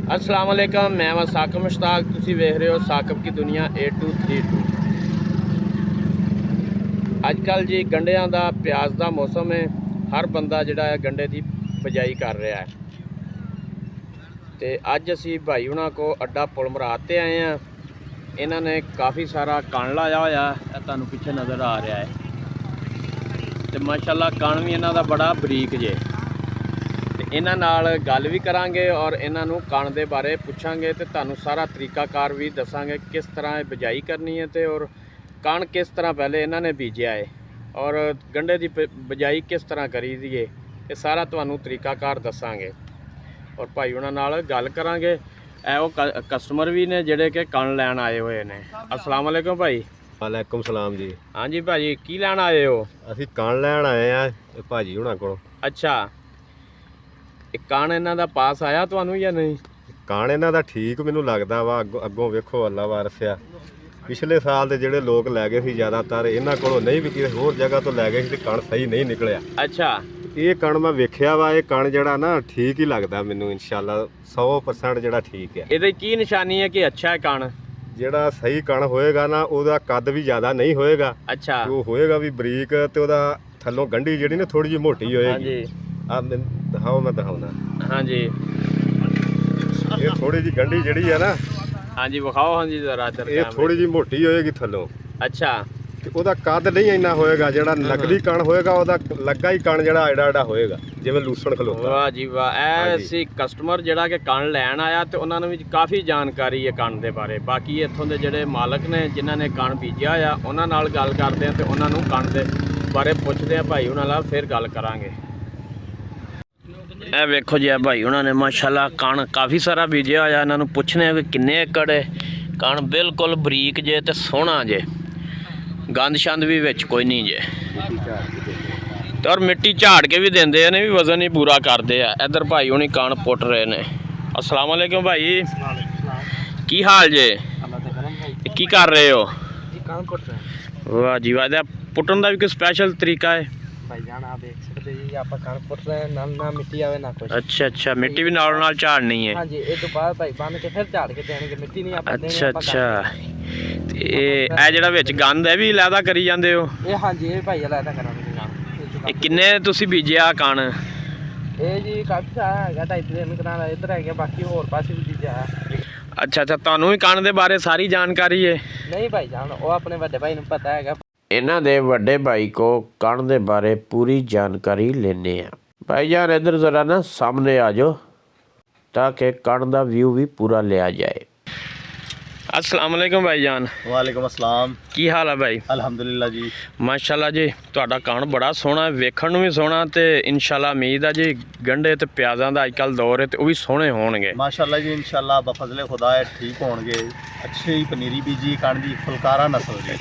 अस्सलाम वालेकुम, मैं वा साकिब मुश्ताक। तुसी वेख रहे हो साकिब की दुनिया 8232। अजकल जी गंढियां दा प्याज का मौसम है। हर बंदा जिहड़ा है गंढे की बिजाई कर रहा है। तो अज असी भाई हुणां को अड्डा पुलमरात ते आए हैं। इन्हां ने काफ़ी सारा कण लाया होया है, तुहानूं पिछे नज़र आ रहा है। तो माशाअल्लाह कण भी इन्हां दा बड़ा बरीक जे। इन्हां नाल गल भी करांगे और इन्हां नूं कण दे बारे पुछांगे ते तुहानूं सारा तरीकाकार भी दसांगे किस तरह बिजाई करनी है ते और कण किस तरह पहले इन्हां ने बीजिया है और गंढे की बिजाई किस तरह करी दी है। ये सारा तुहानूं तरीकाकार दसांगे और भाई हुणां नाल गल करांगे। वो कस्टमर भी ने जिहड़े कि कण लैण आए हुए ने। अस्सलाम वालेकुम भाई। वालेकुम सलाम जी। हाँ जी भाजी, की लैण आए हो? ਅਸੀਂ ਕਣ ਲੈਣ ਆਏ ਆ ਭਾਜੀ ਹੁਣਾਂ ਕੋਲ। अच्छा, कण इन्हां दा पास आया तुहानूं या नहीं? ਕਣ ਇਹਨਾਂ ਦਾ ਠੀਕ ਮੈਨੂੰ ਲੱਗਦਾ ਵਾ। ਅੱਗੋਂ ਵੇਖੋ ਅੱਲਾ ਵਾਰਸਿਆ। ਪਿਛਲੇ ਸਾਲ ਦੇ ਜਿਹੜੇ ਲੋਕ ਲੈ ਗਏ ਸੀ ਜ਼ਿਆਦਾਤਰ ਇਹਨਾਂ ਕੋਲੋਂ ਨਹੀਂ ਵੀ ਕਿਸੇ ਹੋਰ ਜਗ੍ਹਾ ਤੋਂ ਲੈ ਗਏ ਸੀ ਤੇ ਕਣ ਸਹੀ ਨਹੀਂ ਨਿਕਲਿਆ। अच्छा, ਇਹ ਕਣ ਮੈਂ ਵੇਖਿਆ ਵਾ, ਇਹ ਕਣ ਜਿਹੜਾ ਨਾ ਠੀਕ ਹੀ ਲੱਗਦਾ ਮੈਨੂੰ। ਇਨਸ਼ਾਅੱਲਾ 100% ਜਿਹੜਾ ਠੀਕ ਹੈ। ਇਹਦੀ ਕੀ ਨਿਸ਼ਾਨੀ ਹੈ ਕਿ ਅੱਛਾ ਹੈ ਕਣ? ਜਿਹੜਾ ਸਹੀ ਕਣ ਹੋਏਗਾ ਨਾ ਉਹਦਾ ਕੱਦ ਵੀ ਜ਼ਿਆਦਾ ਨਹੀਂ ਹੋਏਗਾ। ਅੱਛਾ, ਉਹ ਹੋਏਗਾ ਵੀ ਬਰੀਕ ਤੇ ਉਹਦਾ ਥੱਲੋਂ ਗੰਢੀ ਜਿਹੜੀ ਨਾ ਥੋੜੀ ਜਿਹੀ ਮੋਟੀ ਹੋਏਗੀ। ਹਾਂਜੀ ਆ ਮੈਨੂੰ ਦਿਖਾਓ, ਮੈਂ ਦਿਖਾਉਣਾ। ਹਾਂਜੀ ਇਹ ਥੋੜੀ ਜਿਹੀ ਗੰਢੀ ਜਿਹੜੀ ਆ ਨਾ, ਹਾਂਜੀ ਵਿਖਾਓ। ਹਾਂਜੀ ਜ਼ਰਾ ਇੱਧਰ ਇਹ ਥੋੜੀ ਜਿਹੀ ਮੋਟੀ ਹੋਏਗੀ ਥੱਲੋਂ ਅੱਛਾ, ਤੇ ਉਹਦਾ ਕੱਦ ਨਹੀਂ ਇੰਨਾ ਹੋਏਗਾ। ਜਿਹੜਾ ਨਕਲੀ ਕਣ ਹੋਏਗਾ ਉਹਦਾ ਲੱਗਾ ਹੀ ਕਣ ਜਿਹੜਾ ਐਡਾ ਐਡਾ ਹੋਏਗਾ ਜਿਵੇਂ ਲੂਸਣ ਖਲੋਤਾ। ਵਾਹ ਜੀ ਵਾਹ। ਇਹ ਸੀ ਕਸਟਮਰ ਜਿਹੜਾ ਕਿ ਕਣ ਲੈਣ ਆਇਆ ਤੇ ਉਹਨਾਂ ਨੂੰ ਵੀ ਕਾਫੀ ਜਾਣਕਾਰੀ ਹੈ ਕਣ ਦੇ ਬਾਰੇ। ਬਾਕੀ ਇੱਥੋਂ ਦੇ ਜਿਹੜੇ ਮਾਲਕ ਨੇ ਜਿਨ੍ਹਾਂ ਨੇ ਕਣ ਬੀਜਿਆ ਆ ਉਹਨਾਂ ਨਾਲ ਗੱਲ ਕਰਦੇ ਆ ਤੇ ਉਹਨਾਂ ਨੂੰ ਕਣ ਦੇ ਬਾਰੇ ਪੁੱਛਦੇ ਆ ਭਾਈ ਉਹਨਾਂ ਨਾਲ, ਫਿਰ ਗੱਲ ਕਰਾਂਗੇ। ਇਹ ਵੇਖੋ ਜੀ ਭਾਈ ਉਹਨਾਂ ਨੇ ਮਾਸ਼ਾਅੱਲਾ ਕਣ ਕਾਫੀ ਸਾਰਾ ਬੀਜਿਆ ਹੋਇਆ। ਇਹਨਾਂ ਨੂੰ ਪੁੱਛਣੇ ਆ ਕਿ ਕਿੰਨੇ ਏਕੜ ਹੈ। ਕਣ ਬਿਲਕੁਲ ਬਰੀਕ ਜੇ ਤੇ ਸੋਹਣਾ ਜੇ, ਗੰਦ ਛੰਦ ਵੀ ਵਿੱਚ ਕੋਈ ਨਹੀਂ ਜੇ ਤੇ ਔਰ ਮਿੱਟੀ ਝਾੜ ਕੇ ਵੀ ਦਿੰਦੇ ਨੇ, ਵੀ ਵਜ਼ਨ ਹੀ ਪੂਰਾ ਕਰਦੇ ਆ। ਇੱਧਰ ਭਾਈ ਹੁਣੀ ਕਣ ਪੁੱਟ ਰਹੇ ਨੇ। अस्सलाम वालेकुम भाई, की हाल जे? की कर रहे हो? वाह जी वाह। पुट्टन का भी कोई स्पैशल तरीका है? अच्छा अच्छा, मिट्टी भी नाल नाल झाड़नी है। अच्छा अच्छा, ਇਹ ਜਿਹੜਾ ਵਿੱਚ ਗੰਦ ਹੈ ਵੀ ਲੈਦਾ ਕਰੀ ਜਾਂਦੇ ਹੋ? ਇਹ ਹਾਂਜੀ, ਇਹ ਭਾਈ ਲੈਦਾ ਕਰਾਂਗੇ ਨਾਲ। ਇਹ ਕਿੰਨੇ ਤੁਸੀਂ ਬੀਜਿਆ ਕਣ? ਇਹ ਜੀ ਕਾਫੀ ਸਾਰਾ ਹੈਗਾ, 2.5 ਕਨਾਲ ਇੱਧਰ ਹੈਗਾ, ਬਾਕੀ ਹੋਰ ਪਾਸੇ ਵੀ ਬੀਜਿਆ ਹੈ। ਅੱਛਾ ਅੱਛਾ, ਤੁਹਾਨੂੰ ਵੀ ਕਣ ਦੇ ਬਾਰੇ ਸਾਰੀ ਜਾਣਕਾਰੀ ਹੈ? ਨਹੀਂ ਭਾਈ ਜਾਨ, ਉਹ ਆਪਣੇ ਵੱਡੇ ਭਾਈ ਨੂੰ ਪਤਾ ਹੈਗਾ। ਇਹਨਾਂ ਦੇ ਵੱਡੇ ਭਾਈ को कण ਦੇ ਬਾਰੇ पूरी जानकारी लेने हैं। भाईजान इधर ज़रा ना सामने आ जाओ ताकि कण ਦਾ व्यू भी पूरा लिया जाए। अस्सलाम वालेकुम भाईजान। ਵਾਲੇਕੁਮ ਅਸਲਾਮ। ਕੀ ਹਾਲ ਹੈ ਭਾਈ? ਅਲਹਮਦੁਲਿਲਾ ਜੀ। ਮਾਸ਼ਾਅੱਲਾ ਜੀ, ਤੁਹਾਡਾ ਕਣ ਬੜਾ ਸੋਹਣਾ, ਵੇਖਣ ਨੂੰ ਵੀ ਸੋਹਣਾ ਤੇ ਇਨਸ਼ਾਅੱਲਾ ਉਮੀਦ ਆ ਜੀ ਗੰਢੇ ਤੇ ਪਿਆਜ਼ਾਂ ਦਾ ਅੱਜਕੱਲ ਦੌਰ ਹੈ ਤੇ ਉਹ ਵੀ ਸੋਹਣੇ ਹੋਣਗੇ। ਮਾਸ਼ਾਅੱਲਾ ਜੀ, ਇਨਸ਼ਾਅੱਲਾ ਬਫਜ਼ਲੇ ਖੁਦਾ ਹੈ ਠੀਕ ਹੋਣਗੇ। ਅੱਛੀ ਪਨੀਰੀ ਬੀਜੀ ਕਣ ਦੀ, ਫੁਲਕਾਰਾ ਨਸਲ ਦੀ।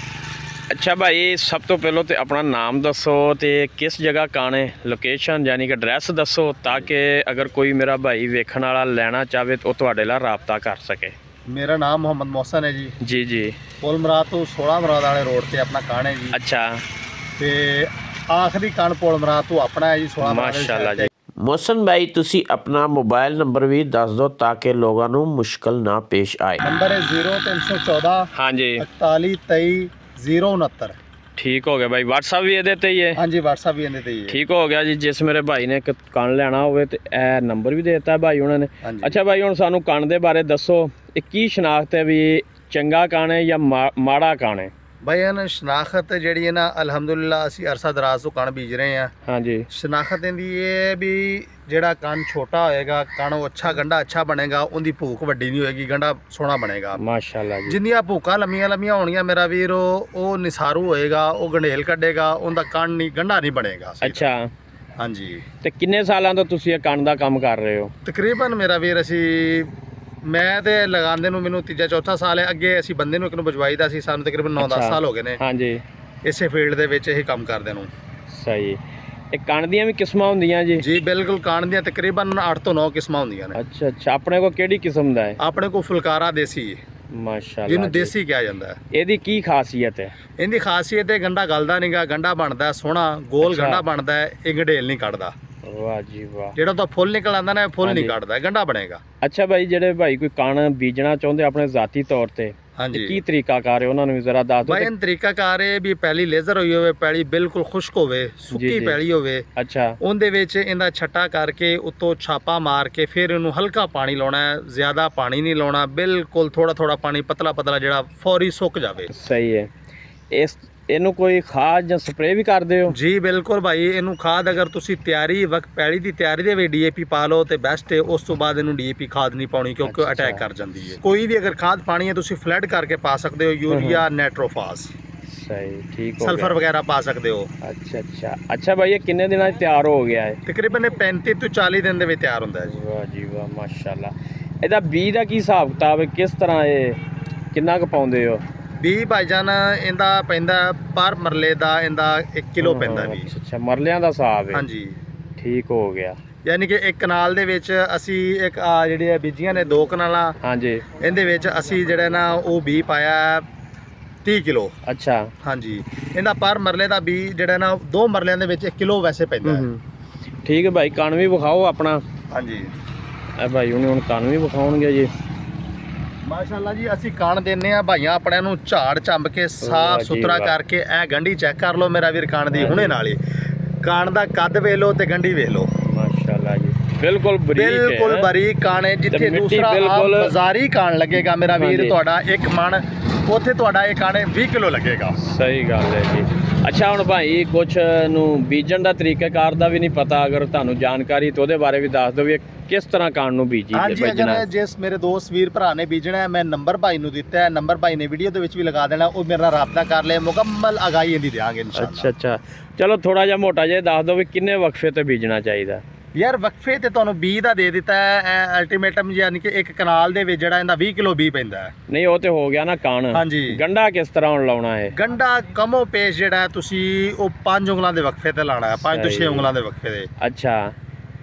अच्छा भाई, सब तो पहले तो अपना नाम दसो तो किस जगह कण है, लोकेशन यानी कि एड्रैस दसो ताकि अगर कोई मेरा भाई वेखण वाला लेना चाहे तो तुहाडे नाल राबता कर सके। मेरा नाम मोहम्मद मोहसन है जी। जी जी। पुलमरात तो 16 मराद वाले रोड से अपना कण है जी। अच्छा, ते आखिरी कण पुलमरात तो अपना है जी 16 मराद। माशाअल्लाह जी। मोहसन भाई तुसी अपना मोबाइल नंबर भी दस दो ताकि लोगों को मुश्किल ना पेश आए। नंबर है 0314। हाँ जी, 41 069। ठीक हो गया भाई। व्हाट्सअप भी ये ही है? हाँ जी, व्हाट्सअप भी इन्हें ही है। ठीक हो गया जी। जिस मेरे भाई ने कण लेना हो तो यह नंबर भी देता है भाई उन्होंने। हाँ जी। अच्छा भाई, हुण सानू कण दे बारे दसो, की शनाख्त है भी चंगा कण है या माड़ा कण है? भाई ਇਹਨਾਂ ਸ਼ਨਾਖਤ ਜਿਹੜੀ ਹੈ ਨਾ, ਅਲਹਮਦੁਲਿਲਾ ਅਸੀਂ ਅਰਸਾ ਦਰਾਜ਼ ਤੋਂ ਕਣ ਬੀਜ ਰਹੇ ਹਾਂ। हाँ जी। ਸ਼ਨਾਖਤ ਇਹਦੀ ਇਹ ਵੀ ਜਿਹੜਾ ਕਣ ਛੋਟਾ ਹੋਏਗਾ, ਕਣ ਉਹ ਅੱਛਾ ਗੰਢਾ ਅੱਛਾ ਬਣੇਗਾ, ਉਹਦੀ ਭੂਕ ਵੱਡੀ ਨਹੀਂ ਹੋਏਗੀ, ਗੰਢਾ ਸੋਹਣਾ ਬਣੇਗਾ। माशाल्लाह जी। ਜਿੰਨੀਆਂ ਭੂਕਾਂ ਲੰਮੀਆਂ ਲੰਮੀਆਂ ਹੋਣਗੀਆਂ ਮੇਰਾ ਵੀਰ, ਉਹ ਨਿਸਾਰੂ ਹੋਏਗਾ, ਉਹ ਗੰਢੇਲ ਕੱਢੇਗਾ, ਉਹਦਾ ਕਣ ਨਹੀਂ ਗੰਢਾ ਨਹੀਂ ਬਣੇਗਾ। अच्छा, ਹਾਂਜੀ। ਤੇ ਕਿੰਨੇ ਸਾਲਾਂ ਤੋਂ ਤੁਸੀਂ ਇਹ ਕਣ ਦਾ ਕੰਮ ਕਰ ਰਹੇ ਹੋ? ਤਕਰੀਬਨ ਮੇਰਾ ਵੀਰ ਅਸੀਂ ਮੈਂ ਤੇ ਲਗਾਉਂਦੇ ਨੂੰ ਮੈਨੂੰ ਤੀਜਾ ਚੌਥਾ ਸਾਲ ਹੈ। ਅੱਗੇ ਅਸੀਂ ਬੰਦੇ ਨੂੰ ਇੱਕ ਨੂੰ ਬਜਵਾਈਦਾ ਸੀ, ਸਾਨੂੰ ਤਕਰੀਬਨ 9-10 ਸਾਲ ਹੋ ਗਏ ਨੇ हाँ जी। ਇਸੇ ਫੀਲਡ ਦੇ ਵਿੱਚ ਇਹ ਕੰਮ ਕਰਦੇ ਨੂੰ। ਸਹੀ। ਇਹ ਕਣ ਦੀਆਂ ਵੀ ਕਿਸਮਾਂ ਹੁੰਦੀਆਂ ਜੀ? ਜੀ ਬਿਲਕੁਲ, ਕਣ ਦੀਆਂ ਤਕਰੀਬਨ 8 ਤੋਂ 9 ਕਿਸਮਾਂ ਹੁੰਦੀਆਂ ਨੇ। ਅੱਛਾ ਅੱਛਾ, ਆਪਣੇ ਕੋਲ ਕਿਹੜੀ ਕਿਸਮ ਦਾ ਹੈ? ਆਪਣੇ ਕੋਲ ਫੁਲਕਾਰਾ ਦੇਸੀ, ਮਾਸ਼ਾਅੱਲਾ, ਜਿਹਨੂੰ ਦੇਸੀ ਕਿਹਾ ਜਾਂਦਾ ਹੈ। ਇਹਦੀ ਕੀ ਖਾਸੀਅਤ ਹੈ? ਇਹਦੀ ਖਾਸੀਅਤ ਹੈ ਗੰਢਾ ਗਲਦਾ ਨਹੀਂਗਾ, ਗੰਢਾ ਬਣਦਾ ਸੋਹਣਾ, ਗੋਲ ਅੱਛਾ। ਗੰਢਾ ਬਣਦਾ ਹੈ, ਇਹ ਗੰਢੇਲ ਨਹੀਂ ਕੱਢਦਾ। ਵਾਹ ਜੀ ਵਾਹ। ਜਿਹੜਾ ਤਾਂ ਫੁੱਲ ਨਿਕਲ ਆਂਦਾ ਨਾ, ਫੁੱਲ ਨਹੀਂ ਹਾਂਜੀ। ਕੱਢਦਾ, ਗੰਢਾ ਬਣੇਗਾ। ਅੱਛਾ ਭਾਈ, ਜਿਹੜੇ ਭਾਈ ਕੋਈ ਕਣ ਬੀਜਣਾ ਚਾਹੁੰਦੇ ਆਪਣੇ ਜ਼ਾਤੀ ਤੌਰ ਤੇ, ਹਾਂਜੀ ਕੀ ਤਰੀਕਾ ਕਾਰ ਹੈ ਉਹਨਾਂ ਨੂੰ ਵੀ ਜ਼ਰਾ ਦੱਸ ਦਿਓ। ਭਾਈ ਇਹ ਤਰੀਕਾ ਕਾਰ ਹੈ ਵੀ ਪਹਿਲੀ ਲੇਜ਼ਰ ਹੋਈ ਹੋਵੇ, ਪੈਲੀ ਬਿਲਕੁਲ ਖੁਸ਼ਕ ਹੋਵੇ, ਸੁੱਕੀ ਜੀ। ਪੈਲੀ ਹੋਵੇ, ਅੱਛਾ ਉਹਦੇ ਵਿੱਚ ਇਹਦਾ ਛੱਟਾ ਕਰਕੇ ਉੱਤੋਂ ਛਾਪਾ ਮਾਰ ਕੇ ਫਿਰ ਇਹਨੂੰ ਹਲਕਾ ਪਾਣੀ ਲਾਉਣਾ ਹੈ, ਜ਼ਿਆਦਾ ਪਾਣੀ ਨਹੀਂ ਲਾਉਣਾ, ਬਿਲਕੁਲ ਥੋੜਾ ਥੋੜਾ ਪਾਣੀ, ਪਤਲਾ ਪਤਲਾ, ਜਿਹੜਾ ਫੌਰੀ ਸੁੱਕ ਜਾਵੇ। ਸਹੀ ਹੈ। ਇਹਨੂੰ ਕੋਈ ਖਾਦ ਜਾਂ ਸਪਰੇਅ ਵੀ ਕਰਦੇ ਹੋ? ਜੀ ਬਿਲਕੁਲ ਭਾਈ, ਇਹਨੂੰ ਖਾਦ ਅਗਰ ਤੁਸੀਂ ਤਿਆਰੀ ਵਕਤ ਪੈਲੀ ਦੀ ਤਿਆਰੀ ਦੇ ਵਿੱਚ ਡੀਏਪੀ ਪਾ ਲਓ ਤੇ ਬੈਸਟ ਹੈ। ਉਸ ਤੋਂ ਬਾਅਦ ਇਹਨੂੰ ਡੀਏਪੀ ਖਾਦ ਨਹੀਂ ਪਾਉਣੀ, ਕਿਉਂਕਿ ਅੱਛਾ। ਅਟੈਕ ਕਰ ਜਾਂਦੀ ਹੈ। ਕੋਈ ਵੀ ਅਗਰ ਖਾਦ ਪਾਣੀ ਹੈ ਤੁਸੀਂ ਫਲੱਡ ਕਰਕੇ ਪਾ ਸਕਦੇ ਹੋ, ਯੂਰੀਆ, ਨਾਈਟ੍ਰੋਫਾਸ, ਸਹੀ, ਠੀਕ ਹੋ ਸਲਫਰ ਗਿਆ। ਵਗੈਰਾ ਪਾ ਸਕਦੇ ਹੋ। ਅੱਛਾ ਭਾਈ, ਇਹ ਕਿੰਨੇ ਦਿਨਾਂ 'ਚ ਤਿਆਰ ਹੋ ਗਿਆ ਹੈ? ਤਕਰੀਬਨ ਇਹ 35 ਤੋਂ 40 ਦਿਨ ਦੇ ਵਿੱਚ ਤਿਆਰ ਹੁੰਦਾ ਹੈ ਜੀ। ਵਾਹ ਜੀ ਵਾਹ, ਮਾਸ਼ਾਅੱਲਾ। ਇਹਦਾ ਬੀਜ ਦਾ ਕੀ ਹਿਸਾਬ ਕਿਤਾਬ ਹੈ, ਕਿਸ ਤਰ੍ਹਾਂ ਇਹ ਕਿੰਨਾ ਕੁ ਪਾਉਂਦੇ ਹੋ? ਵੀ ਭਾਈਜਾਨ ਇਹਦਾ ਪੈਂਦਾ ਪਰ ਮਰਲੇ ਦਾ ਇਹਦਾ 1 ਕਿਲੋ ਪੈਂਦਾ ਵੀ। ਅੱਛਾ, ਮਰਲਿਆਂ ਦਾ ਹਿਸਾਬ ਹੈ। ਹਾਂਜੀ, ਠੀਕ ਹੋ ਗਿਆ। ਯਾਨੀ ਕਿ ਇੱਕ ਕਨਾਲ ਦੇ ਵਿੱਚ ਅਸੀਂ ਇੱਕ ਆ ਜਿਹੜੇ ਬੀਜੀਆਂ ਨੇ 2 ਕਨਾਲਾਂ, ਹਾਂਜੀ। ਇਹਦੇ ਵਿੱਚ ਅਸੀਂ ਜਿਹੜਾ ਨਾ ਉਹ ਬੀ ਪਾਇਆ 30 ਕਿਲੋ। ਅੱਛਾ। ਹਾਂਜੀ, ਇਹਦਾ ਪਰ ਮਰਲੇ ਦਾ ਬੀ ਜਿਹੜਾ ਨਾ 2 ਮਰਲਿਆਂ ਦੇ ਵਿੱਚ 1 ਕਿਲੋ ਵੈਸੇ ਪੈਂਦਾ ਹੈ। ਠੀਕ ਹੈ ਭਾਈ, ਕਣ ਵੀ ਵਿਖਾਓ ਆਪਣਾ। ਹਾਂਜੀ ਇਹ ਭਾਈ ਉਹਨੇ ਹੁਣ ਕਣ ਵੀ ਵਿਖਾਉਣਗੇ ਜੀ। ਮਾਸ਼ਾਅੱਲਾ ਜੀ, ਅਸੀਂ ਕਣ ਦਿੰਨੇ ਆ ਭਾਈਆਂ ਆਪਣਿਆਂ ਨੂੰ, ਝਾੜ ਚੰਬ ਕੇ ਸਾਫ ਜੀ ਸੁਥਰਾ ਵਾਹ। ਕਰਕੇ। ਇਹ ਗੰਢੀ ਚੈੱਕ ਕਰ ਲਓ ਮੇਰਾ ਵੀਰ, ਕਣ ਦੀ ਹੁਣੇ ਨਾਲ ਹੀ। ਕਣ ਦਾ ਕੱਦ ਵੇਖ ਲਓ ਤੇ ਗੰਢੀ ਵੇਖ ਲਓ, ਮਾਸ਼ਾਅੱਲਾ ਜੀ, ਬਿਲਕੁਲ ਬਰੀਕ ਹੈ। ਬਿਲਕੁਲ ਬਾਰੀਕ ਕਣ ਹੈ। ਜਿੱਥੇ ਮਿੱਟੀ ਦੂਸਰਾ ਬਿਲਕੁਲ- ਬਾਜ਼ਾਰੀ ਕਣ ਲੱਗੇਗਾ ਮੇਰਾ ਵੀਰ ਹਾਂਜੀ। ਤੁਹਾਡਾ 1 ਮਣ, ਉੱਥੇ ਤੁਹਾਡਾ ਇਹ ਕਣ 20 ਕਿਲੋ ਲੱਗੇਗਾ। ਸਹੀ ਗੱਲ ਹੈ ਜੀ। ਅੱਛਾ, ਹੁਣ ਭਾਈ ਕੁਛ ਨੂੰ ਬੀਜਣ ਦਾ ਤਰੀਕਾਕਾਰ ਦਾ ਵੀ ਨਹੀਂ ਪਤਾ, ਅਗਰ ਤੁਹਾਨੂੰ ਜਾਣਕਾਰੀ ਤਾਂ ਉਹਦੇ ਬਾਰੇ ਵੀ ਦੱਸ ਦਿਓ ਵੀ ਇਹ ਕਿਸ ਤਰ੍ਹਾਂ ਕਣ ਨੂੰ ਬੀਜੀ ਹਾਂਜੀ, ਬੀਜਣਾ। ਅਗਰ ਜਿਸ ਮੇਰੇ ਦੋਸਤ ਵੀਰ ਭਰਾ ਨੇ ਬੀਜਣਾ ਹੈ, ਮੈਂ ਨੰਬਰ ਭਾਈ ਨੂੰ ਦਿੱਤਾ ਹੈ, ਨੰਬਰ ਭਾਈ ਨੇ ਵੀਡੀਓ ਦੇ ਵਿੱਚ ਵੀ ਲਗਾ ਦੇਣਾ, ਉਹ ਮੇਰੇ ਨਾਲ ਰਾਬਤਾ ਕਰ ਲੈ, ਮੁਕੰਮਲ ਅਗਾਈ ਇਹਦੀ ਦੇਵਾਂਗੇ ਇਨਸ਼ਾਅੱਲਾ। ਅੱਛਾ, ਚਲੋ ਥੋੜਾ ਜਿਹਾ ਮੋਟਾ ਜਿਹਾ ਦੱਸ ਦਿਓ ਵੀ ਕਿੰਨੇ ਵਕਫੇ ਤੇ ਬੀਜਣਾ ਚਾਹੀਦਾ। ਯਾਰ ਵਕਫੇ ਤੇ ਤੁਹਾਨੂੰ ਬੀ ਦਾ ਦੇ ਦਿੱਤਾ ਹੈ ਅਲਟੀਮੇਟਮ, ਯਾਨੀ ਕਿ ਇੱਕ ਕਨਾਲ ਦੇ ਵਿੱਚ ਜਿਹੜਾ ਇਹਦਾ 20 ਕਿਲੋ ਬੀ ਪੈਂਦਾ ਹੈ। ਨਹੀਂ, ਉਹ ਤੇ ਹੋ ਗਿਆ ਨਾ ਕਣ। ਹਾਂਜੀ। ਗੰਢਾ ਕਿਸ ਤਰ੍ਹਾਂ ਹੁਣ ਲਾਉਣਾ ਹੈ? ਗੰਢਾ ਕਮੋ ਪੇਸ਼ ਜਿਹੜਾ ਹੈ ਤੁਸੀਂ ਉਹ 5 ਉਂਗਲਾਂ ਦੇ ਵਕਫੇ ਤੇ ਲਾਣਾ ਹੈ, 5 ਤੋਂ 6 ਸਹੀ। ਉਂਗਲਾਂ ਦੇ ਵਕਫੇ ਤੇ। ਅੱਛਾ,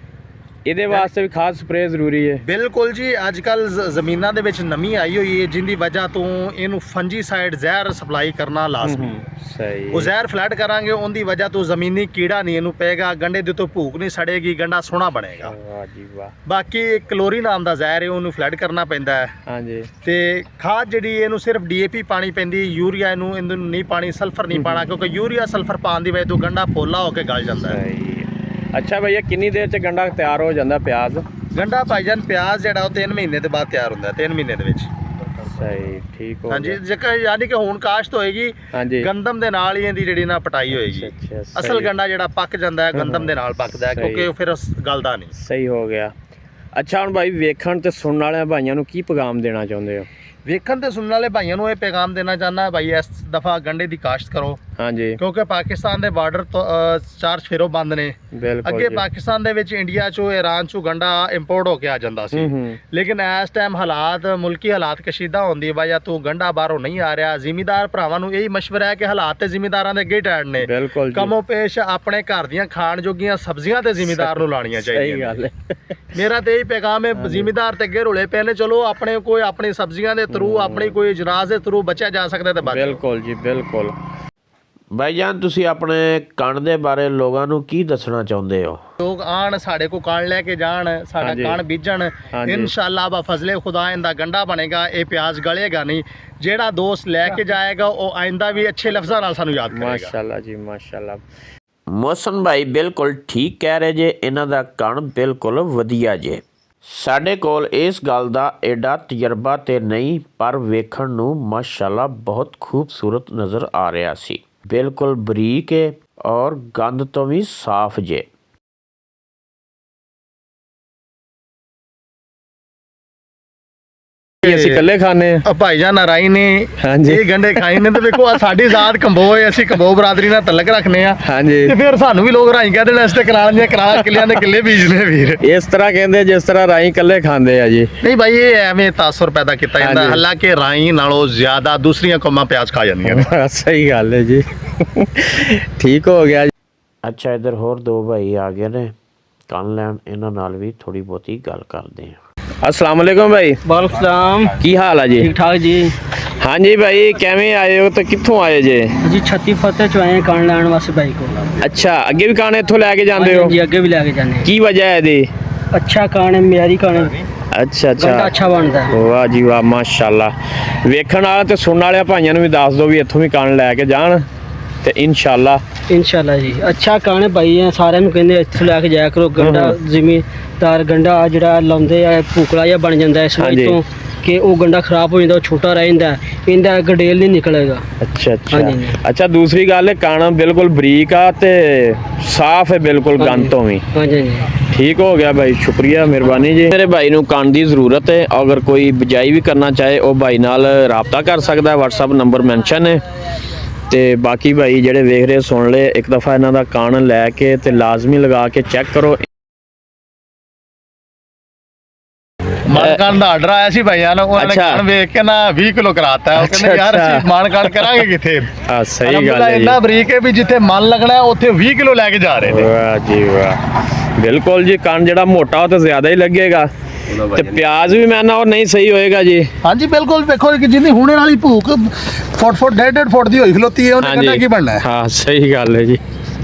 ਇਹਦੇ ਵਾਸਤੇ ਵੀ ਖਾਦ ਸਪਰੇਅ ਜ਼ਰੂਰੀ ਹੈ? ਬਿਲਕੁਲ ਜੀ, ਅੱਜ ਕੱਲ ਜ਼ਮੀਨਾਂ ਦੇ ਵਿੱਚ ਨਮੀ ਆਈ ਹੋਈ ਹੈ, ਜਿੰਦੀ ਵਜ੍ਹਾ ਤੋਂ ਇਹਨੂੰ ਫੰਜੀਸਾਈਡ ਜ਼ਹਿਰ ਸਪਲਾਈ ਕਰਨਾ ਲਾਜ਼ਮੀ ਹੈ। ਸਹੀ। ਉਹ ਜ਼ਹਿਰ ਫਲੱਡ ਕਰਾਂਗੇ, ਉਹਦੀ ਵਜ੍ਹਾ ਤੋਂ ਜ਼ਮੀਨੀ ਕੀੜਾ ਨਹੀਂ ਇਹਨੂੰ ਪਏਗਾ, ਗੰਢੇ ਦੇ ਤੋਂ ਭੂਕ ਨਹੀਂ ਸੜੇਗੀ, ਗੰਢਾ ਸੋਹਣਾ ਬਣੇਗਾ। ਵਾਹ ਜੀ ਵਾਹ। ਬਾਕੀ ਕਲੋਰੀ ਨਾਮ ਦਾ ਜ਼ਹਿਰ ਹੈ, ਉਹਨੂੰ ਫਲੱਡ ਕਰਨਾ ਪੈਂਦਾ ਹੈ। ਹਾਂਜੀ। ਤੇ ਖਾਦ ਜਿਹੜੀ ਇਹਨੂੰ ਸਿਰਫ ਡੀਏਪੀ ਪਾਣੀ ਪੈਂਦੀ, ਯੂਰੀਆ ਇਹਨੂੰ ਨਹੀਂ ਪਾਣੀ, ਸਲਫਰ ਨਹੀਂ ਪਾਣਾ, ਕਿਉਂਕਿ ਯੂਰੀਆ ਸਲਫਰ ਪਾਉਣ ਦੀ ਵਜ੍ਹਾ ਤੋਂ ਗੰਢਾ ਪੋਲਾ ਹੋ ਕੇ ਗਲ ਜਾਂਦਾ ਹੈ। ਸਹੀ। ਅੱਛਾ ਭਈਆ, ਕਿੰਨੀ ਦੇਰ 'ਚ ਗੰਢਾ ਤਿਆਰ ਹੋ ਜਾਂਦਾ ਪਿਆਜ਼? ਗੰਢਾ ਭਾਈਜਾਨ ਪਿਆਜ਼ ਜਿਹੜਾ ਉਹ 3 ਮਹੀਨੇ ਦੇ ਬਾਅਦ ਤਿਆਰ ਹੁੰਦਾ ਹੈ, 3 ਮਹੀਨੇ ਦੇ ਵਿੱਚ। ਸਹੀ, ਠੀਕ ਹੋ ਹਾਂਜੀ, ਗਿਆ। ਜੇਕਰ ਯਾਨੀ ਕਿ ਹੁਣ ਕਾਸ਼ਤ ਹੋਏਗੀ, ਹਾਂਜੀ। ਗੰਦਮ ਦੇ ਨਾਲ ਹੀ ਇਹਦੀ ਜਿਹੜੀ ਨਾ ਪਟਾਈ ਹੋਏਗੀ। ਅੱਛਾ, ਅਸਲ ਸਹੀ। ਗੰਢਾ ਜਿਹੜਾ ਪੱਕ ਜਾਂਦਾ ਹੈ ਗੰਦਮ ਦੇ ਨਾਲ ਪੱਕਦਾ ਹੈ, ਸਹੀ। ਕਿਉਂਕਿ ਉਹ ਫਿਰ ਗਲਦਾ ਨਹੀਂ। ਸਹੀ ਹੋ ਗਿਆ। ਅੱਛਾ, ਹੁਣ ਭਾਈ ਵੇਖਣ ਤੇ ਸੁਣਨ ਵਾਲਿਆਂ ਭਾਈਆਂ ਨੂੰ ਕੀ ਪੈਗਾਮ ਦੇਣਾ ਚਾਹੁੰਦੇ ਹੋ? ਵੇਖਣ ਤੇ ਸੁਣਨ ਵਾਲੇ ਭਾਈਆਂ ਨੂੰ ਇਹ ਪੈਗਾਮ ਦੇਣਾ ਚਾਹੁੰਦਾ ਭਾਈ, ਇਸ ਦਫਾ ਗੰਢੇ ਦੀ ਕਾਸ਼ਤ ਕਰੋ, ਹਾਂਜੀ। ਕਿਉਂਕਿ ਪਾਕਿਸਤਾਨ ਦੇ ਬਾਰਡਰ ਤੋਂ 4 ਚਫੇਰੋ ਬੰਦ ਨੇ। ਬਿਲਕੁਲ ਅੱਗੇ ਜੀ। ਪਾਕਿਸਤਾਨ ਦੇ ਵਿੱਚ ਇੰਡੀਆ ਚੋਂ, ਈਰਾਨ ਚੋਂ ਗੰਢਾ ਇੰਪੋਰਟ ਹੋ ਕੇ ਆ ਜਾਂਦਾ ਸੀ, ਲੇਕਿਨ ਇਸ ਟਾਈਮ ਹਾਲਾਤ, ਮੁਲਕੀ ਹਾਲਾਤ ਕਸ਼ੀਦਾ ਹੋਣ ਦੀ ਵਜ੍ਹਾ ਤੋਂ ਗੰਢਾ ਬਾਹਰੋਂ ਨਹੀਂ ਆ ਰਿਹਾ। ਜ਼ਿਮੀਦਾਰ ਭਰਾਵਾਂ ਨੂੰ ਇਹੀ ਮਸ਼ਵਰਾ ਹੈ ਕਿ ਹਾਲਾਤ ਤੇ ਜ਼ਿਮੀਦਾਰਾਂ ਦੇ ਅੱਗੇ ਟੈਡ ਨੇ, ਬਿਲਕੁਲ ਜੀ। ਕਮੋ ਪੇਸ਼ ਆਪਣੇ ਘਰ ਦੀਆਂ ਖਾਣ ਜੋਗੀਆਂ ਸਬਜ਼ੀਆਂ ਤੇ ਜ਼ਿਮੀਦਾਰ ਨੂੰ ਲਾਣੀਆਂ ਸਹੀ ਚਾਹੀਦੀਆਂ। ਗੱਲ ਹੈ। ਮੇਰਾ ਤੇ ਇਹੀ ਪੈਗਾਮ ਹੈ, ਜ਼ਿਮੀਦਾਰ ਤੇ ਅੱਗੇ ਰੁਲੇ ਪਏ ਨੇ, ਚਲੋ ਆਪਣੇ ਕੋਈ ਆਪਣੀ ਸਬਜ਼ੀਆਂ ਦੇ ਥਰੂ, ਆਪਣੀ ਕੋਈ ਜਨਾਜ਼ ਦੇ ਥਰੂ ਬਚਿਆ ਜਾ ਸਕਦਾ ਤੇ ਬਚ। ਬਿਲਕੁਲ ਜੀ, ਬਿਲਕੁਲ। ਭਾਈਜਾਨ, ਤੁਸੀਂ ਆਪਣੇ ਕਣ ਦੇ ਬਾਰੇ ਲੋਕਾਂ ਨੂੰ ਕੀ ਦੱਸਣਾ ਚਾਹੁੰਦੇ ਹੋ? ਲੋਕ ਆਣ ਸਾਡੇ ਕੋਲ ਕਣ ਲੈ ਕੇ ਜਾਣ, ਸਾਡਾ ਹਾਂਜੀ। ਕਣ ਬੀਜਣ, ਹਾਂਜੀ। ਇਨਸ਼ਾਅੱਲਾ ਬਾ ਫਜ਼ਲੇ ਖੁਦਾ ਇਹਦਾ ਗੰਢਾ ਬਣੇਗਾ, ਇਹ ਪਿਆਜ਼ ਗਲੇਗਾ ਨਹੀਂ। ਜਿਹੜਾ ਦੋਸਤ ਲੈ ਕੇ ਜਾਏਗਾ ਉਹ ਆਇੰਦਾ ਵੀ ਅੱਛੇ ਲਫ਼ਜ਼ਾਂ ਨਾਲ ਸਾਨੂੰ ਯਾਦ ਕਰੇਗਾ। ਮਾਸ਼ਾਅੱਲਾ ਜੀ, ਮਾਸ਼ਾਅੱਲਾ। ਮੋਹਸਨ ਭਾਈ ਬਿਲਕੁਲ ਠੀਕ ਕਹਿ ਰਹੇ ਜੇ, ਇਹਨਾਂ ਦਾ ਕਣ ਬਿਲਕੁਲ ਵਧੀਆ ਜੇ। ਸਾਡੇ ਕੋਲ ਇਸ ਗੱਲ ਦਾ ਐਡਾ ਤਜਰਬਾ ਤੇ ਨਹੀਂ, ਪਰ ਵੇਖਣ ਨੂੰ ਮਾਸ਼ਾਅੱਲਾ ਬਹੁਤ ਖੂਬਸੂਰਤ ਨਜ਼ਰ ਆ ਰਿਹਾ ਸੀ। ਬਿਲਕੁਲ ਬਰੀਕ ਹੈ ਔਰ ਗੰਦ ਤੋਂ ਵੀ ਸਾਫ਼ ਜੇ। ਅਸੀਂ ਇਕੱਲੇ ਖਾਣੇ ਆ ਭਾਈਜਾਨ ਰਾਈ ਨੇ ਹਾਂਜੀ। ਇਹ ਗੰਢੇ ਖਾਏ ਨੇ, ਤੇ ਵੇਖੋ ਆ ਸਾਡੀ ਜ਼ਾਤ ਕੰਬੋ ਹੈ, ਅਸੀਂ ਕੰਬੋ ਬਰਾਦਰੀ ਨਾਲ ਤਲਕ ਰੱਖਨੇ ਆ, ਹਾਂਜੀ। ਤੇ ਫਿਰ ਸਾਨੂੰ ਵੀ ਲੋਕ ਰਾਈ ਕਹਿੰਦੇ ਨੇ, ਅਸੀਂ ਤੇ ਕਨਾਲਾਂ ਦੀਆਂ ਕਨਾਲਾਂ, ਕਿੱਲਿਆਂ ਦੇ ਕਿੱਲੇ ਬੀਜਨੇ ਵੀਰ। ਇਸ ਤਰ੍ਹਾਂ ਕਹਿੰਦੇ ਜਿਸ ਤਰ੍ਹਾਂ ਰਾਈ ਇਕੱਲੇ ਖਾਂਦੇ ਆ ਜੀ। ਨਹੀਂ ਭਾਈ, ਇਹ ਐਵੇਂ ਤਾਸੁਰ ਪੈਦਾ ਕੀਤਾ ਜਾਂਦਾ, ਹਾਂਜੀ। ਹਾਲਾਂਕਿ ਰਾਈ ਨਾਲੋਂ ਜ਼ਿਆਦਾ ਦੂਸਰੀਆਂ ਕੌਮਾਂ ਪਿਆਜ਼ ਖਾ ਜਾਂਦੀਆਂ ਨੇ। ਸਹੀ ਗੱਲ ਹੈ ਜੀ। ਠੀਕ ਹੋ ਗਿਆ। ਅੱਛਾ, ਇੱਧਰ ਹੋਰ 2 ਭਾਈ ਆ ਗਏ ਨੇ ਕਣ ਲੈਣ, ਇਹਨਾਂ ਨਾਲ ਵੀ ਥੋੜੀ ਬਹੁਤੀ ਗੱਲ ਕਰਦੇ ਆ। अस्सलाम वालेकुम भाई। वालेकुम सलाम। की हाल है जी? ठीक ठाक जी। ਹਾਂਜੀ ਭਾਈ ਕਿਵੇਂ ਆਏ ਹੋ ਤੇ ਕਿੱਥੋਂ ਆਏ ਜੇ? जी छत्ती फतेह चो आए कान लैन वास्ते बाई को ਅੱਛਾ ਅੱਗੇ ਵੀ ਕਾਣ ਇੱਥੋਂ ਲੈ ਕੇ ਜਾਂਦੇ ਹੋ? जी अगे भी लैके जाने ਕੀ ਵਜ੍ਹਾ ਹੈ ਇਹਦੀ? अच्छा कान है म्यारी कान है ਅੱਛਾ गंडा अच्छा बनता है ਵਾਹ ਜੀ ਵਾਹ ਮਾਸ਼ਾਅੱਲਾ। ਵੇਖਣ ਵਾਲੇ ਤੇ ਸੁਣਨ ਵਾਲੇ ਭਾਈਆਂ ਨੂੰ ਵੀ ਦੱਸ ਦਿਓ ਵੀ ਇੱਥੋਂ ਵੀ ਕਾਣ ਲੈ ਕੇ ਜਾਣ ਤੇ ਇਨਸ਼ਾਅੱਲਾ। इंशाल्लाह जी अच्छा कान है भाई है सारे कहते इत्थों लैके जाया करो गंडा जिमीदार गंडा जिहड़ा लाउंदे आ भूकड़ा जिहा बन जांदा इस हाँ वजह जी। तो कि वो गंडा खराब हो जाता छोटा रह जाता इंदा गडेल नहीं निकलेगा। ਅੱਛਾ ਅੱਛਾ हाँ जी ਅੱਛਾ ਦੂਸਰੀ ਗੱਲ ਹੈ ਕਾਣ ਬਿਲਕੁਲ ਬਰੀਕ ਆ ਤੇ ਸਾਫ਼ ਹੈ ਬਿਲਕੁਲ हाँ ਗੰਦ जी। ਤੋਂ ਵੀ। हाँ जी हाँ जी ਠੀਕ ਹੋ ਗਿਆ ਭਾਈ ਸ਼ੁਕਰੀਆ ਮਿਹਰਬਾਨੀ ਜੀ। ਮੇਰੇ ਭਾਈ ਨੂੰ ਕਾਣ ਦੀ ਜ਼ਰੂਰਤ ਹੈ ਅਗਰ ਕੋਈ ਬਿਜਾਈ ਵੀ ਕਰਨਾ ਚਾਹੇ ਉਹ ਭਾਈ ਨਾਲ ਰਾਬਤਾ ਕਰ ਸਕਦਾ ਹੈ। WhatsApp ਨੰਬਰ ਮੈਂਸ਼ਨ ਹੈ ਤੇ ਬਾਕੀ ਭਾਈ ਜਿਹੜੇ ਵੇਖ ਰਹੇ ਸੁਣ ਲਏ ਇੱਕ ਦਫਾ ਇਹਨਾਂ ਦਾ ਕਾਣ ਲੈ ਕੇ ਤੇ ਲਾਜ਼ਮੀ ਲਗਾ ਕੇ ਚੈੱਕ ਕਰੋ। ਮਾਨਕਾਨ ਦਾ ਆਰਡਰ ਆਇਆ ਸੀ ਭਾਈਆਂ ਨੂੰ ਉਹਨਾਂ ਨੇ ਅੱਛਾ। ਕਾਣ ਵੇਖ ਕੇ ਨਾ 20 ਕਿਲੋ ਕਰਾਤਾ ਉਹ ਕਹਿੰਦੇ ਯਾਰ ਅੱਛਾ। ਅਸੀਂ ਮਾਨਕਾਨ ਕਰਾਂਗੇ ਕਿੱਥੇ? ਆ ਸਹੀ ਗੱਲ ਅਲਹਮਦੁਲਿਲਾ ਹੈ ਜੀ। ਇੰਨਾ ਬਰੀਕ ਹੈ ਵੀ ਜਿੱਥੇ ਮਨ ਲੱਗਣਾ ਹੈ ਉੱਥੇ 20 ਕਿਲੋ ਲੈ ਕੇ ਜਾ ਰਹੇ ਨੇ। ਵਾਹ ਜੀ ਵਾਹ ਬਿਲਕੁਲ ਜੀ ਕਾਣ ਜਿਹੜਾ ਮੋਟਾ ਉਹ ਤਾਂ ਜ਼ਿਆਦਾ ਹੀ ਲੱਗੇਗਾ ਤੇ ਪਿਆਜ਼ ਵੀ ਮੈਂ ਨਾ ਉਹ ਨਹੀਂ ਸਹੀ ਹੋਏਗਾ ਜੀ। ਹਾਂਜੀ ਬਿਲਕੁਲ ਵੇਖੋ ਕਿ ਜਿੰਨੀ ਹੁਣੇ ਵਾਲੀ ਭੂਖ ਫੁੱਟ 1.5 ਫੁੱਟ ਦੀ ਹੋਈ ਖਲੋਤੀ ਹੈ ਉਹਨੇ ਕਹਿੰਦਾ ਕੀ ਬਣਨਾ ਹੈ। ਹਾਂ ਸਹੀ ਗੱਲ ਹੈ ਜੀ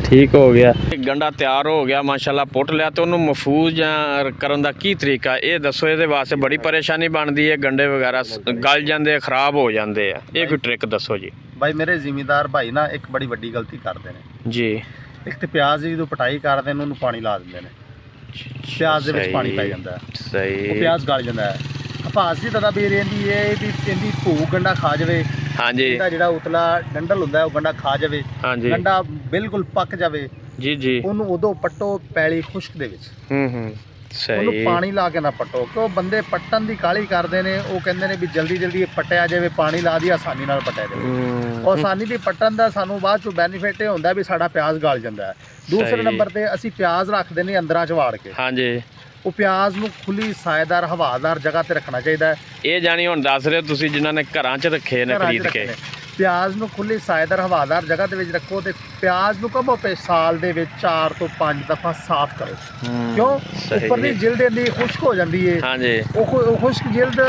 ਠੀਕ ਹੋ ਗਿਆ। ਗੰਡਾ ਤਿਆਰ ਹੋ ਗਿਆ ਮਾਸ਼ਾਅੱਲਾ ਪੁੱਟ ਲਿਆ ਤੇ ਉਹਨੂੰ ਮਹਿਫੂਜ਼ ਜਾਂ ਕਰਨ ਦਾ ਕੀ ਤਰੀਕਾ ਇਹ ਦੱਸੋ। ਇਹਦੇ ਵਾਸਤੇ ਬੜੀ ਪਰੇਸ਼ਾਨੀ ਬਣਦੀ ਹੈ ਗੰਡੇ ਵਗੈਰਾ ਗਲ ਜਾਂਦੇ ਖਰਾਬ ਹੋ ਜਾਂਦੇ ਆ ਇਹ ਕੋਈ ਟ੍ਰਿਕ ਦੱਸੋ ਜੀ। ਭਾਈ ਮੇਰੇ ਜ਼ਿਮੀਂਦਾਰ ਭਾਈ ਨਾ ਇੱਕ ਬੜੀ ਵੱਡੀ ਗਲਤੀ ਕਰਦੇ ਨੇ ਜੀ ਇੱਕ ਤੇ ਪਿਆਜ਼ ਦੀ ਜਦੋਂ ਪਟਾਈ ਕਰਦੇ ਨੇ ਉਹਨੂੰ ਪਾਣੀ ਲਾ ਦਿੰਦੇ ਨੇ ਪਿਆਜ਼ ਦੇ ਵਿੱਚ ਪਾਣੀ ਪੈ ਜਾਂਦਾ ਹੈ ਉਹ ਸਹੀ ਪਿਆਜ਼ ਗਲ ਜਾਂਦਾ ਹੈ। ਹਫਾਜ਼ ਦੀ ਤਦਾਬੀਰ ਇਹਦੀ ਇਹ ਵੀ ਇਹਦੀ ਭੂਖ ਗੰਡਾ ਖਾ ਜਾਵੇ ਹਾਂਜੀ ਇਹਦਾ ਜਿਹੜਾ ਉਤਲਾ ਡੰਡਲ ਹੁੰਦਾ ਹੈ ਉਹ ਗੰਡਾ ਖਾ ਜਾਵੇ ਹਾਂਜੀ ਗੰਡਾ ਬਿਲਕੁਲ ਪੱਕ ਜਾਵੇ ਜੀ ਜੀ ਉਹਨੂੰ ਉਦੋਂ ਪੱਟੋ ਪੈਲੀ ਖੁਸ਼ਕ ਦੇ ਵਿੱਚ ਉਹਨੂੰ ਉਹਨੂੰ ਪਾਣੀ ਲਾ ਕੇ ਨਾ ਪੱਟੋ ਕਿਉਂ ਬੰਦੇ ਪੱਟਣ ਦੀ ਕਾਹਲੀ ਕਰਦੇ ਨੇ ਉਹ ਕਹਿੰਦੇ ਨੇ ਵੀ ਜਲਦੀ ਜਲਦੀ ਇਹ ਪੱਟਿਆ ਜਾਵੇ ਪਾਣੀ ਲਾ ਦੀ ਆਸਾਨੀ ਨਾਲ ਪੱਟਿਆ ਜਾਵੇ ਉਹ ਆਸਾਨੀ ਦੀ ਪੱਟਣ ਦਾ ਸਾਨੂੰ ਬਾਅਦ ਚੋਂ ਬੈਨੀਫਿਟ ਇਹ ਹੁੰਦਾ ਵੀ ਸਾਡਾ ਪਿਆਜ਼ ਗਲ ਜਾਂਦਾ ਹੈ। ਦੂਸਰੇ ਨੰਬਰ ਤੇ ਅਸੀਂ ਪਿਆਜ਼ ਰੱਖਦੇ ਨੇ ਅੰਦਰਾਂ ਚ ਵਾੜ ਕੇ ਹਾਂਜੀ ਉਹ ਪਿਆਜ਼ ਨੂੰ ਖੁੱਲੀ ਸਾਏਦਾਰ ਹਵਾਦਾਰ ਜਗ੍ਹਾ ਤੇ ਰੱਖਣਾ ਚਾਹੀਦਾ ਹੈ। ਇਹ ਜਾਣੀ ਹੁਣ ਦੱਸ ਰਹੇ ਹੋ ਤੁਸੀਂ ਜਿਨ੍ਹਾਂ ਨੇ ਘਰਾਂ 'ਚ ਰੱਖੇ ਨੇ ਘਰਾਂ 'ਚ ਖਰੀਦ ਕੇ। ਰੱਖਣੇ। ਪਿਆਜ਼ ਨੂੰ ਖੁੱਲੀ ਸਾਏਦਾਰ ਹਵਾਦਾਰ ਜਗ੍ਹਾ ਦੇ ਵਿੱਚ ਰੱਖੋ ਤੇ ਪਿਆਜ਼ ਨੂੰ ਕਹੋ ਪੇ ਸਾਲ ਦੇ ਵਿੱਚ 4 ਤੋਂ 5 ਦਫਾ ਸਾਫ਼ ਕਰੋ ਕਿਉਂ ਉੱਪਰਲੀ ਜਿਲਦ ਇਹਦੀ ਖੁਸ਼ਕ ਹੋ ਜਾਂਦੀ ਹੈ ਹਾਂਜੀ ਉਹ ਖੁਸ਼ਕ ਜਿਲਦ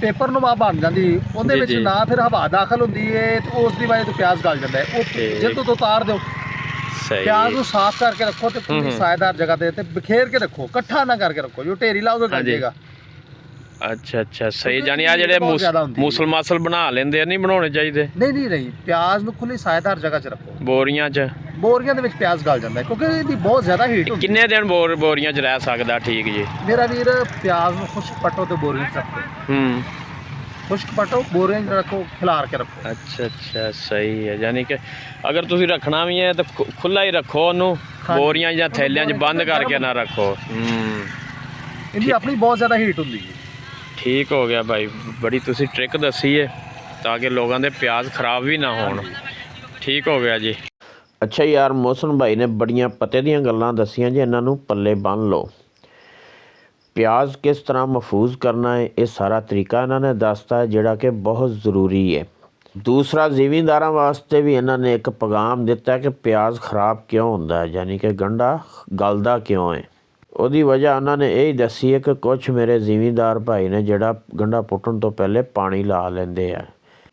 ਪੇਪਰ ਨੂੰ ਬਣ ਜਾਂਦੀ ਉਹਦੇ ਜੀ, ਵਿੱਚ ਜੀ। ਨਾ ਫਿਰ ਹਵਾ ਦਾਖਲ ਹੁੰਦੀ ਹੈ ਤੇ ਉਸ ਦੀ ਵਜ੍ਹਾ ਤੋਂ ਪਿਆਜ਼ ਗਲ ਜਾਂਦਾ ਹੈ ਉਹ ਠੀਕ। ਜਿਲਦ ਤੋਂ ਉਤਾਰ ਦਿਓ ਪਿਆਜ਼ ਸਹੀ ਨੂੰ ਸਾਫ਼ ਕਰਕੇ ਰੱਖੋ ਤੇ ਖੁੱਲੀ ਸਾਏਦਾਰ ਜਗ੍ਹਾ ਤੇ ਬਿਖੇਰ ਕੇ ਰੱਖੋ ਇਕੱਠਾ ਨਾ ਕਰਕੇ ਰੱਖੋ ਜੋ ਢੇਰੀ ਲਾਓਗੇ ਗਲ ਹਾਂਜੀ। ਜਾਏਗਾ। ਅੱਛਾ ਅੱਛਾ ਸਹੀ ਕਿਉਂਕਿ ਜਾਣੀ ਆ ਜਿਹੜੇ ਬਹੁਤ ਜ਼ਿਆਦਾ ਹੁੰਦੀ ਹੈ। ਮੂਸਲ ਮਾਸਲ ਬਣਾ ਲੈਂਦੇ ਆ ਨਹੀਂ ਬਣਾਉਣੇ ਚਾਹੀਦੇ ਨਹੀਂ ਪਿਆਜ਼ ਨੂੰ ਖੁੱਲੀ ਸਾਏਦਾਰ ਜਗ੍ਹਾ 'ਚ ਰੱਖੋ ਬੋਰੀਆਂ 'ਚ। ਬੋਰੀਆਂ ਦੇ ਵਿੱਚ ਪਿਆਜ਼ ਗਲ ਜਾਂਦਾ ਹੈ ਕਿਉਂਕਿ ਇਹਦੀ ਬਹੁਤ ਜ਼ਿਆਦਾ ਹੀਟ ਹੁੰਦੀ ਹੈ। ਕਿੰਨੇ ਦਿਨ ਬੋਰੀਆਂ 'ਚ ਰਹਿ ਸਕਦਾ ਠੀਕ ਜੀ? ਮੇਰਾ ਵੀਰ ਪਿਆਜ਼ ਨੂੰ ਖੁਸ਼ਕ ਪੱਟੋ ਤੇ ਬੋਰੀਆਂ 'ਚ ਰੱਖੋ ਖੁਸ਼ਕ ਪੱਟੋ ਬੋਰੀਆਂ 'ਚ ਰੱਖੋ ਖਿਲਾਰ ਕੇ ਰੱਖੋ। ਅੱਛਾ ਅੱਛਾ ਸਹੀ ਹੈ ਯਾਨੀ ਕਿ ਅਗਰ ਤੁਸੀਂ ਰੱਖਣਾ ਵੀ ਹੈ ਤਾਂ ਖੁੱਲਾ ਹੀ ਰੱਖੋ ਉਹਨੂੰ ਹਾਂਜੀ। ਬੋਰੀਆਂ ਜਾਂ ਥੈਲਿਆਂ 'ਚ ਬੰਦ ਕਰਕੇ ਨਾ ਰੱਖੋ। ਇਹਦੀ ਆਪਣੀ ਬਹੁਤ ਜ਼ਿਆਦਾ ਹੀਟ ਹੁੰਦੀ ਹੈ। ਠੀਕ ਹੋ ਗਿਆ ਭਾਈ ਬੜੀ ਤੁਸੀਂ ਟ੍ਰਿਕ ਦੱਸੀ ਹੈ ਤਾਂ ਕਿ ਲੋਕਾਂ ਦੇ ਪਿਆਜ਼ ਖਰਾਬ ਵੀ ਨਾ ਹੋਣ। ਠੀਕ ਹੋ ਗਿਆ ਜੀ। ਅੱਛਾ ਯਾਰ ਮੋਹਸਨ ਭਾਈ ਨੇ ਬੜੀਆਂ ਪਤੇ ਦੀਆਂ ਗੱਲਾਂ ਦੱਸੀਆਂ ਜੀ ਇਹਨਾਂ ਨੂੰ ਪੱਲੇ ਬੰਨ੍ਹ ਲਓ। ਪਿਆਜ਼ ਕਿਸ ਤਰ੍ਹਾਂ ਮਹਿਫੂਜ਼ ਕਰਨਾ ਹੈ ਇਹ ਸਾਰਾ ਤਰੀਕਾ ਇਹਨਾਂ ਨੇ ਦੱਸਤਾ ਹੈ ਜਿਹੜਾ ਕਿ ਬਹੁਤ ਜ਼ਰੂਰੀ ਹੈ। ਦੂਸਰਾ ਜ਼ਿਮੀਂਦਾਰਾਂ ਵਾਸਤੇ ਵੀ ਇਹਨਾਂ ਨੇ ਇੱਕ ਪੈਗਾਮ ਦਿੱਤਾ ਕਿ ਪਿਆਜ਼ ਖਰਾਬ ਕਿਉਂ ਹੁੰਦਾ ਹੈ ਯਾਨੀ ਕਿ ਗੰਢਾ ਗਲਦਾ ਕਿਉਂ ਹੈ। ਉਹਦੀ ਵਜ੍ਹਾ ਉਹਨਾਂ ਨੇ ਇਹ ਹੀ ਦੱਸੀ ਹੈ ਕਿ ਕੁਛ ਮੇਰੇ ਜ਼ਿਮੀਂਦਾਰ ਭਾਈ ਨੇ ਜਿਹੜਾ ਗੰਢਾ ਪੁੱਟਣ ਤੋਂ ਪਹਿਲੇ ਪਾਣੀ ਲਾ ਲੈਂਦੇ ਆ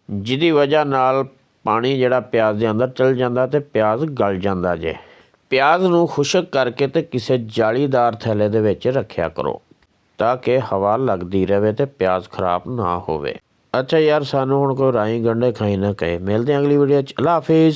ਜਿਹਦੀ ਵਜ੍ਹਾ ਨਾਲ ਪਾਣੀ ਜਿਹੜਾ ਪਿਆਜ਼ ਦੇ ਅੰਦਰ ਚਲ ਜਾਂਦਾ ਤੇ ਪਿਆਜ਼ ਗਲ ਜਾਂਦਾ ਜੇ। ਪਿਆਜ਼ ਨੂੰ ਖੁਸ਼ਕ ਕਰਕੇ ਤੇ ਕਿਸੇ ਜਾਲੀਦਾਰ ਥੈਲੇ ਦੇ ਵਿੱਚ ਰੱਖਿਆ ਕਰੋ ਤਾਂ ਕਿ ਹਵਾ ਲੱਗਦੀ ਰਹੇ ਤੇ ਪਿਆਜ਼ ਖਰਾਬ ਨਾ ਹੋਵੇ। ਅੱਛਾ ਯਾਰ ਸਾਨੂੰ ਹੁਣ ਕੋਈ ਰਾਈ ਗੰਢੇ ਖਾਈ ਨਾ ਕਹੇ। ਮਿਲਦੇ ਹਾਂ ਅਗਲੀ ਵੀਡੀਓ 'ਚ। ਅੱਲਾ ਹਾਫਿਜ਼।